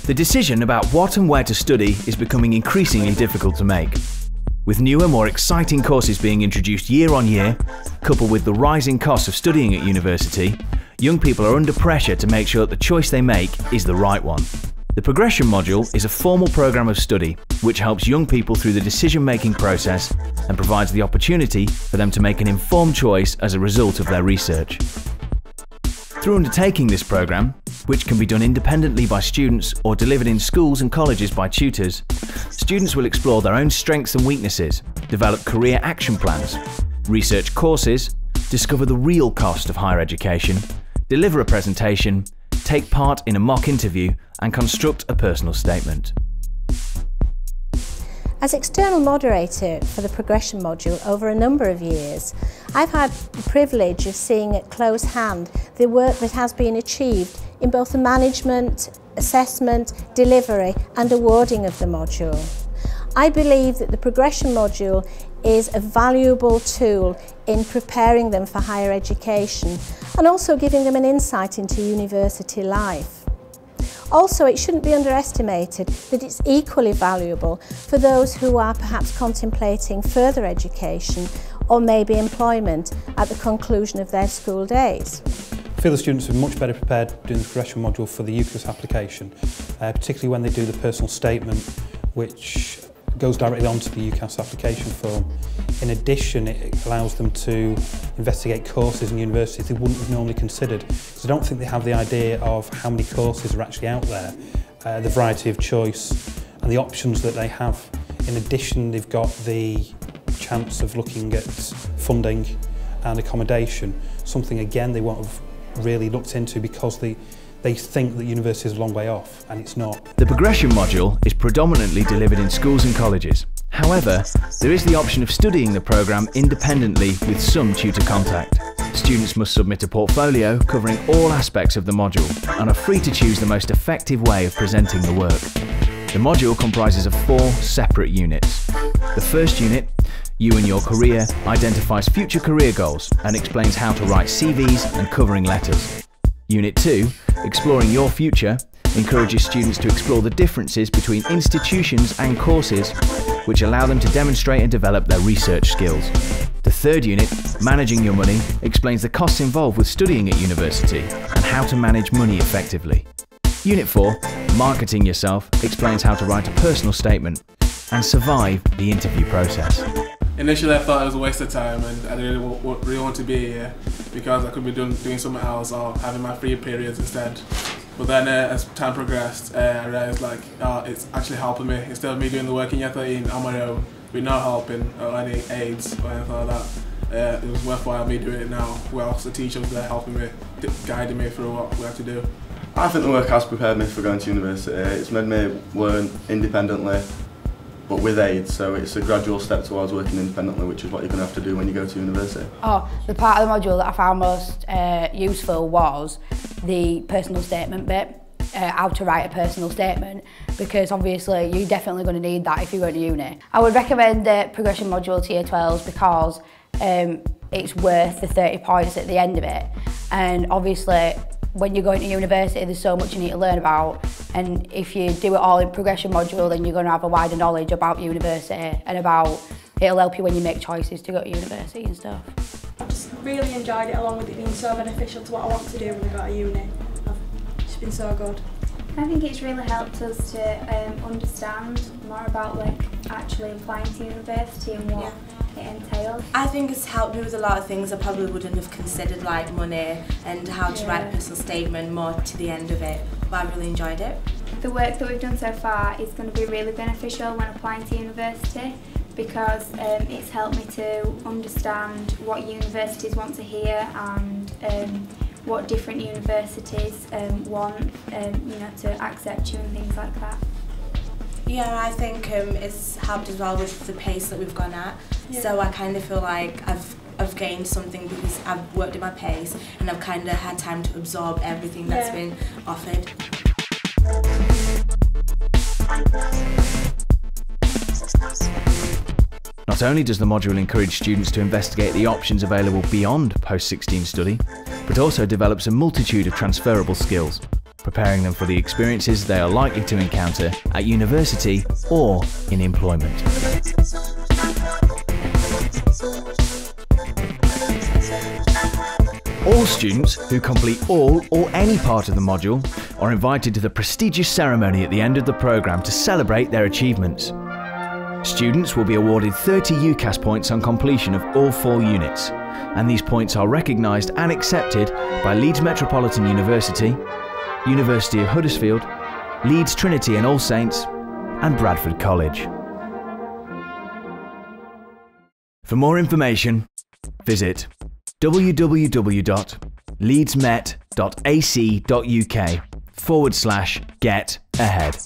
The decision about what and where to study is becoming increasingly difficult to make. With newer, more exciting courses being introduced year on year, coupled with the rising costs of studying at university, young people are under pressure to make sure that the choice they make is the right one. The Progression module is a formal programme of study which helps young people through the decision-making process and provides the opportunity for them to make an informed choice as a result of their research. Through undertaking this programme, which can be done independently by students or delivered in schools and colleges by tutors, students will explore their own strengths and weaknesses, develop career action plans, research courses, discover the real cost of higher education, deliver a presentation, take part in a mock interview and construct a personal statement. As external moderator for the Progression module over a number of years, I've had the privilege of seeing at close hand the work that has been achieved in both the management, assessment, delivery and awarding of the module. I believe that the Progression module is a valuable tool in preparing them for higher education and also giving them an insight into university life. Also, it shouldn't be underestimated that it's equally valuable for those who are perhaps contemplating further education or maybe employment at the conclusion of their school days. I feel the students are much better prepared doing the Progression module for the UCAS application, particularly when they do the personal statement, which goes directly onto the UCAS application form. In addition, it allows them to investigate courses in universities they wouldn't have normally considered. So I don't think they have the idea of how many courses are actually out there, the variety of choice and the options that they have. In addition, they've got the chance of looking at funding and accommodation, something again they won't have really looked into because they think that university is a long way off, and it's not. The Progression module is predominantly delivered in schools and colleges. However, there is the option of studying the programme independently with some tutor contact. Students must submit a portfolio covering all aspects of the module and are free to choose the most effective way of presenting the work. The module comprises of 4 separate units. The first unit, You and Your Career, identifies future career goals and explains how to write CVs and covering letters. Unit 2, Exploring Your Future, encourages students to explore the differences between institutions and courses, which allow them to demonstrate and develop their research skills. The third unit, Managing Your Money, explains the costs involved with studying at university and how to manage money effectively. Unit 4, Marketing Yourself, explains how to write a personal statement and survive the interview process. Initially I thought it was a waste of time and I didn't really want to be here because I could be doing something else or having my free periods instead. But then as time progressed, I realised it's actually helping me. Instead of me doing the work in Year 13 on my own with no helping or any aids or anything like that, it was worthwhile me doing it now whilst the teacher was there helping me, guiding me through what we had to do. I think the work has prepared me for going to university. It's made me learn independently, but with aids, so it's a gradual step towards working independently, which is what you're going to have to do when you go to university. The part of the module that I found most useful was the personal statement bit, how to write a personal statement, because obviously you're definitely going to need that if you go to uni. I would recommend the Progression module to Year 12s because it's worth the 30 points at the end of it, and obviously when you're going to university there's so much you need to learn about, and if you do it all in Progression module then you're going to have a wider knowledge about university and it'll help you when you make choices to go to university and stuff. I just really enjoyed it, along with it being so beneficial to what I want to do when I go to uni. It's been so good. I think it's really helped us to understand more about actually applying to university and what it entails. I think it's helped me with a lot of things I probably wouldn't have considered, like money and how to write a personal statement more to the end of it, but I really enjoyed it. The work that we've done so far is going to be really beneficial when applying to university because it's helped me to understand what universities want to hear and what different universities want to accept you and things like that. Yeah, I think it's helped as well with the pace that we've gone at. Yeah. So I kind of feel like I've gained something because I've worked at my pace and I've kind of had time to absorb everything that's been offered. Not only does the module encourage students to investigate the options available beyond post-16 study, but also develops a multitude of transferable skills, preparing them for the experiences they are likely to encounter at university or in employment. All students who complete all or any part of the module are invited to the prestigious ceremony at the end of the programme to celebrate their achievements. Students will be awarded 30 UCAS points on completion of all 4 units, and these points are recognised and accepted by Leeds Metropolitan University, University of Huddersfield, Leeds Trinity and All Saints, and Bradford College. For more information, visit www.leedsmet.ac.uk/get ahead.